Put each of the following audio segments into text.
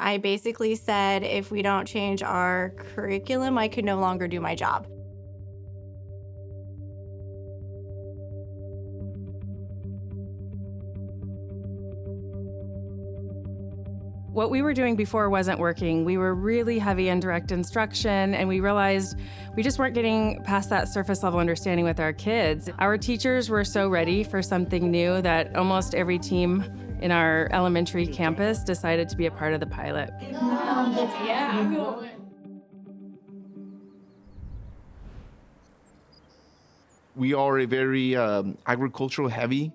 I basically said if we don't change our curriculum, I could no longer do my job. What we were doing before wasn't working. We were really heavy in direct instruction, and we realized we just weren't getting past that surface level understanding with our kids. Our teachers were so ready for something new that almost every team in our elementary campus decided to be a part of the pilot. We are a very agricultural heavy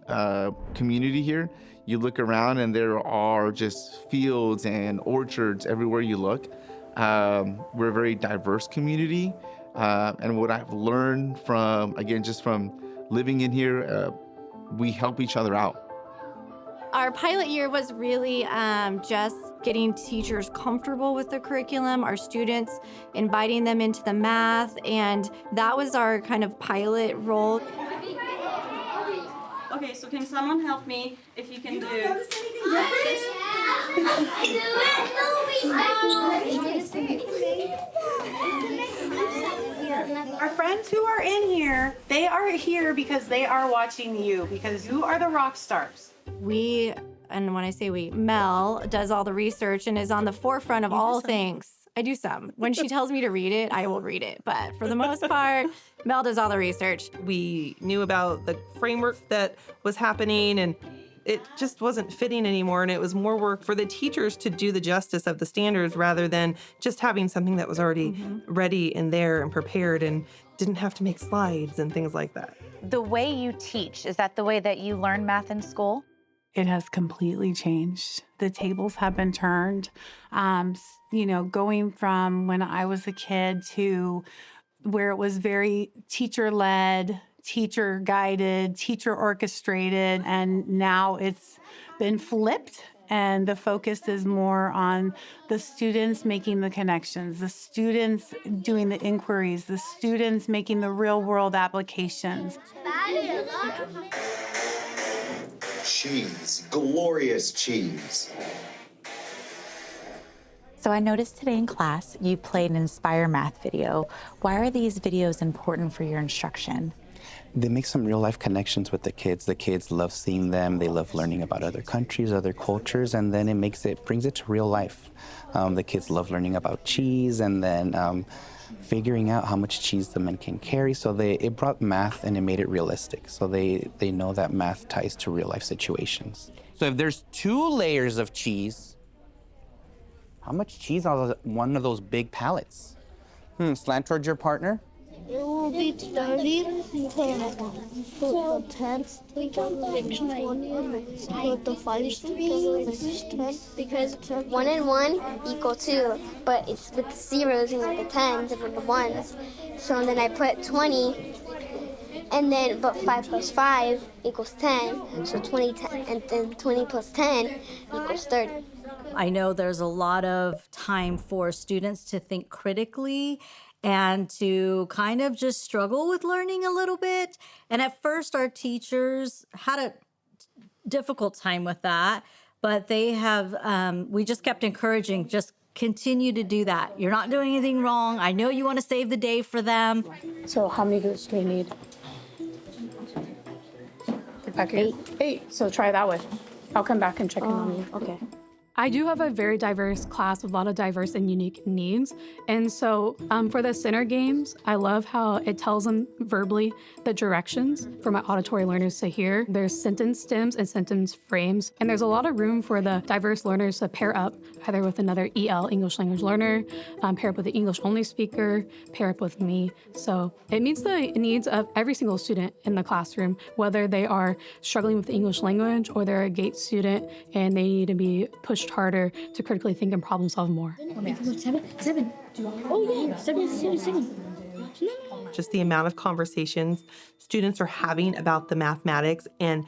community here. You look around and there are just fields and orchards everywhere you look. We're a very diverse community. And what I've learned from, again, just from living in here, we help each other out. Our pilot year was really just getting teachers comfortable with the curriculum, our students, inviting them into the math, and that was our kind of pilot role. Okay, so can someone help me if you can do... Notice anything different? Our friends who are in here, they are here because they are watching you, because you are the rock stars. We, and when I say we, Mel does all the research and is on the forefront of all things. I do some. When she tells me to read it, I will read it. But for the most part, Mel does all the research. We knew about the framework that was happening, and it just wasn't fitting anymore. And it was more work for the teachers to do the justice of the standards rather than just having something that was already ready and there and prepared and didn't have to make slides and things like that. The way you teach, is that the way that you learn math in school? It has completely changed. The tables have been turned. Going from when I was a kid to where it was very teacher-led, teacher-guided, teacher-orchestrated, and now it's been flipped, and the focus is more on the students making the connections, the students doing the inquiries, the students making the real-world applications. Cheese, glorious cheese. So I noticed today in class you played an Inspire Math video. Why are these videos important for your instruction? They make some real life connections with the kids. The kids love seeing them. They love learning about other countries, other cultures, and then it brings it to real life. The kids love learning about cheese, and then figuring out how much cheese the men can carry. So it brought math and it made it realistic. So they know that math ties to real life situations. So if there's 2 layers of cheese, how much cheese on one of those big pallets? Slant towards your partner. It will be 30, put the 10, put the 5, because 1 and 1 equal 2, but it's with the zeros and the 10s and with the 1s. So then I put 20, and then, but 5 plus 5 equals 10, so 20, 10, and then 20 plus 10 equals 30. I know there's a lot of time for students to think critically and to kind of just struggle with learning a little bit. And at first, our teachers had a difficult time with that, but they have, we just kept encouraging, just continue to do that. You're not doing anything wrong. I know you want to save the day for them. So how many groups do we need? 8. 8, so try that way. I'll come back and check in on you. Okay. I do have a very diverse class with a lot of diverse and unique needs. And so for the center games, I love how it tells them verbally the directions for my auditory learners to hear. There's sentence stems and sentence frames. And there's a lot of room for the diverse learners to pair up either with another EL, English language learner, pair up with the English only speaker, pair up with me. So it meets the needs of every single student in the classroom, whether they are struggling with the English language or they're a GATE student and they need to be pushed harder to critically think and problem solve more. 7. Oh yeah, 7. Just the amount of conversations students are having about the mathematics and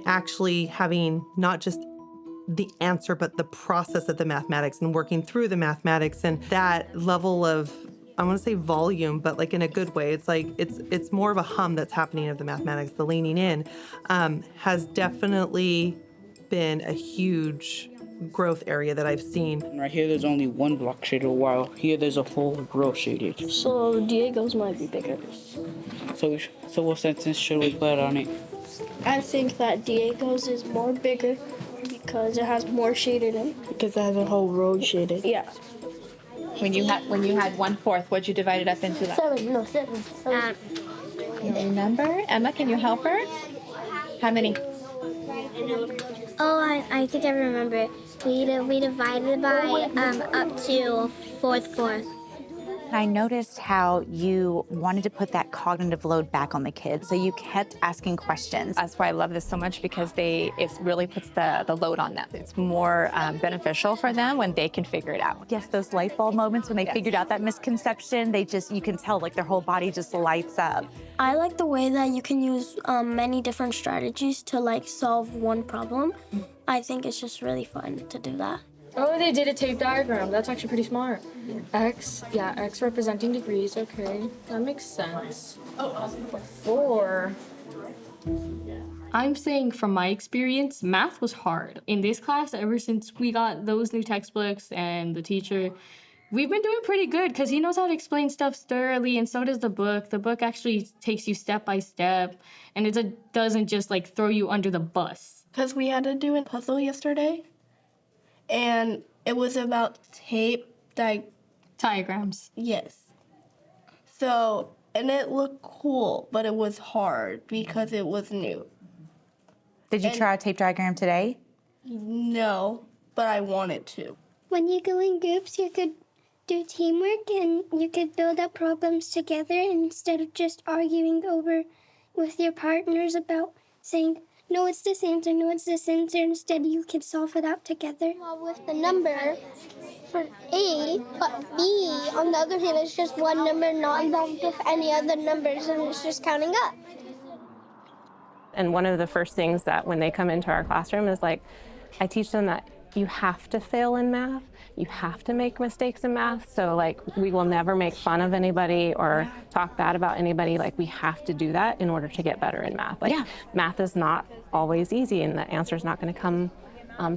actually having not just the answer, but the process of the mathematics and working through the mathematics, and that level of, I want to say volume, but like in a good way. It's like, it's more of a hum that's happening of the mathematics, the leaning in, has definitely been a huge growth area that I've seen. Right here, there's only one block shaded, while here there's a whole row shaded. So Diego's might be bigger. So what sentence should we put on it? I think that Diego's is more bigger because it has more shaded in it. Because it has a whole row shaded. Yeah. When you had 1/4, what'd you divide it up into? That? Seven. You remember? Emma, can you help her? How many? Oh, I think I remember. We divided by up to fourth. I noticed how you wanted to put that cognitive load back on the kids, so you kept asking questions. That's why I love this so much, because it really puts the load on them. It's more beneficial for them when they can figure it out. Yes, those light bulb moments when they figured out that misconception, you can tell like their whole body just lights up. I like the way that you can use many different strategies to like solve one problem. I think it's just really fun to do that. Oh, they did a tape diagram. That's actually pretty smart. X representing degrees. Okay, that makes sense. I'm saying from my experience, math was hard. In this class, ever since we got those new textbooks and the teacher, we've been doing pretty good because he knows how to explain stuff thoroughly, and so does the book. The book actually takes you step by step, and it doesn't just like throw you under the bus. Because we had to do a puzzle yesterday, and it was about tape diagrams. Yes. So, and it looked cool, but it was hard because it was new. Did you try a tape diagram today? No, but I wanted to. When you go in groups, you could do teamwork and you could build up problems together instead of just arguing over with your partners about saying, no, it's this answer, no, it's this answer. Instead, you can solve it out together. Well, with the number for A, but B, on the other hand, is just one number not involved with any other numbers, and it's just counting up. And one of the first things that when they come into our classroom is like, I teach them that you have to fail in math. You have to make mistakes in math. So like, we will never make fun of anybody or talk bad about anybody. Like, we have to do that in order to get better in math. Like, math is not always easy, and the answer is not going to come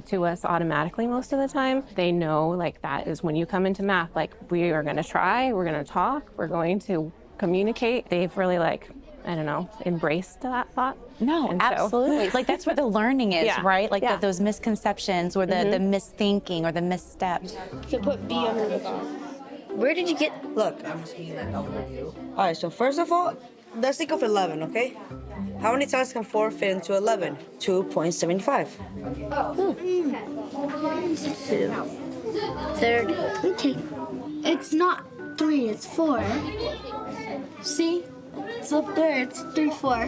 to us automatically most of the time. They know like that is when you come into math, like, we are going to try, we're going to talk, we're going to communicate. They've really embraced that thought. No, and absolutely. Like, that's where the learning is, right? Like those misconceptions or the misthinking or the missteps. So put B under the box. Where did you get? Look, I'm just giving an overview. All right, so first of all, let's think of 11, okay? How many times can 4 fit into 11? 2.75. Oh. 2. Third. Okay. It's not 3, it's 4. See? It's up there, it's 3, 4.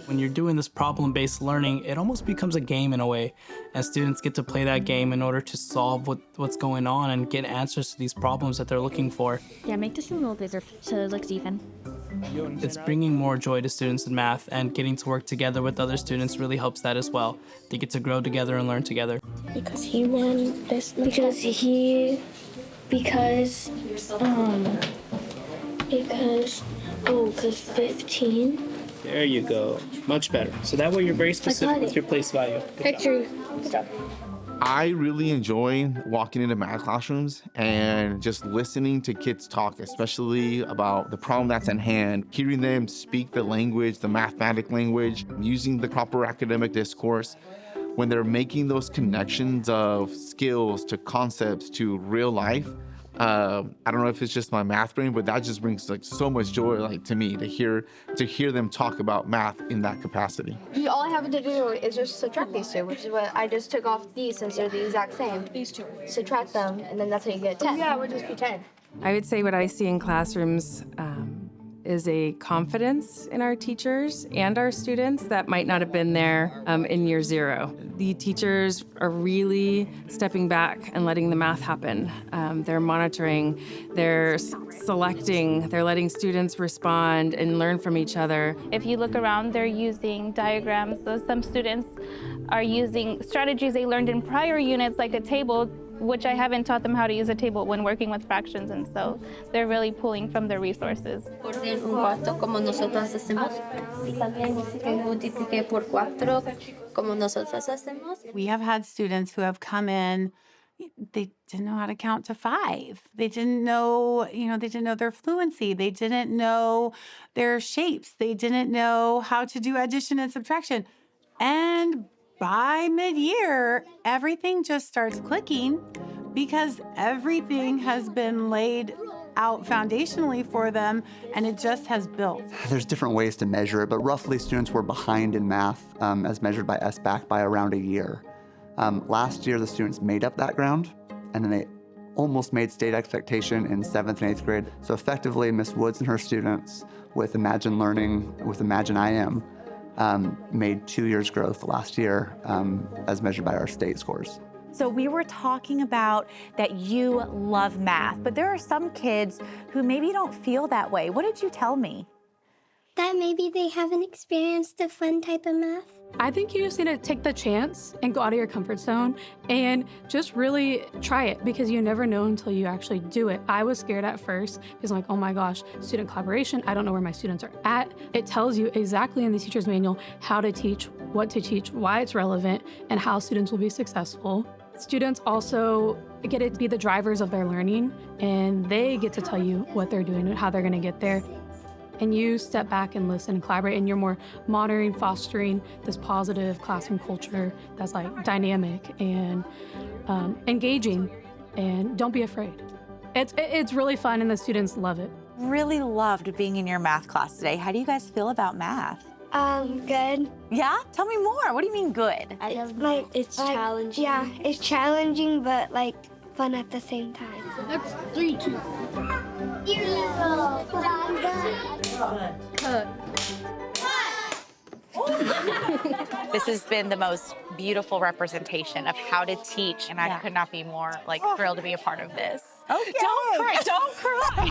When you're doing this problem-based learning, it almost becomes a game in a way, and students get to play that game in order to solve what's going on and get answers to these problems that they're looking for. Yeah, make this a little bigger so it looks even. It's bringing more joy to students in math, and getting to work together with other students really helps that as well. They get to grow together and learn together. Because he won this, because 15. There you go. Much better. So that way you're very specific with your place value. Good job. I really enjoy walking into math classrooms and just listening to kids talk, especially about the problem that's at hand, hearing them speak the language, the mathematic language, using the proper academic discourse. When they're making those connections of skills to concepts to real life, I don't know if it's just my math brain, but that just brings like so much joy to me to hear them talk about math in that capacity. All I have to do is just subtract these two, which is what I just took off these since they're the exact same. These two. Subtract them, and then that's how you get 10. Yeah, it would just be 10. I would say what I see in classrooms is a confidence in our teachers and our students that might not have been there in year 0. The teachers are really stepping back and letting the math happen. They're monitoring, they're selecting, they're letting students respond and learn from each other. If you look around, they're using diagrams. So some students are using strategies they learned in prior units, like a table, which I haven't taught them how to use a table when working with fractions, and so they're really pulling from their resources. Orden un cuarto como nosotros hacemos y también que multiplique por 4 como nosotros hacemos. We have had students who have come in, they didn't know how to count to 5. They didn't know, they didn't know their fluency. They didn't know their shapes. They didn't know how to do addition and subtraction. And by mid-year, everything just starts clicking because everything has been laid out foundationally for them, and it just has built. There's different ways to measure it, but roughly students were behind in math as measured by SBAC by around a year. Last year, the students made up that ground, and then they almost made state expectation in 7th and 8th grade. So effectively, Miss Woods and her students with Imagine Learning, with Imagine IM, made 2 years growth last year as measured by our state scores. So we were talking about that you love math, but there are some kids who maybe don't feel that way. What did you tell me? That maybe they haven't experienced a fun type of math. I think you just need to take the chance and go out of your comfort zone and just really try it, because you never know until you actually do it. I was scared at first because I'm like, oh my gosh, student collaboration, I don't know where my students are at. It tells you exactly in the teacher's manual how to teach, what to teach, why it's relevant, and how students will be successful. Students also get to be the drivers of their learning, and they get to tell you what they're doing and how they're gonna get there. And you step back and listen and collaborate, and you're more monitoring, fostering this positive classroom culture that's like dynamic and engaging, and don't be afraid. It's really fun, and the students love it. Really loved being in your math class today. How do you guys feel about math? Good. Yeah? Tell me more. What do you mean good? It's challenging. Yeah, it's challenging, but like fun at the same time. That's 3, 2. This has been the most beautiful representation of how to teach, and I could not be more thrilled to be a part of this. Okay. Don't cry. Don't cry.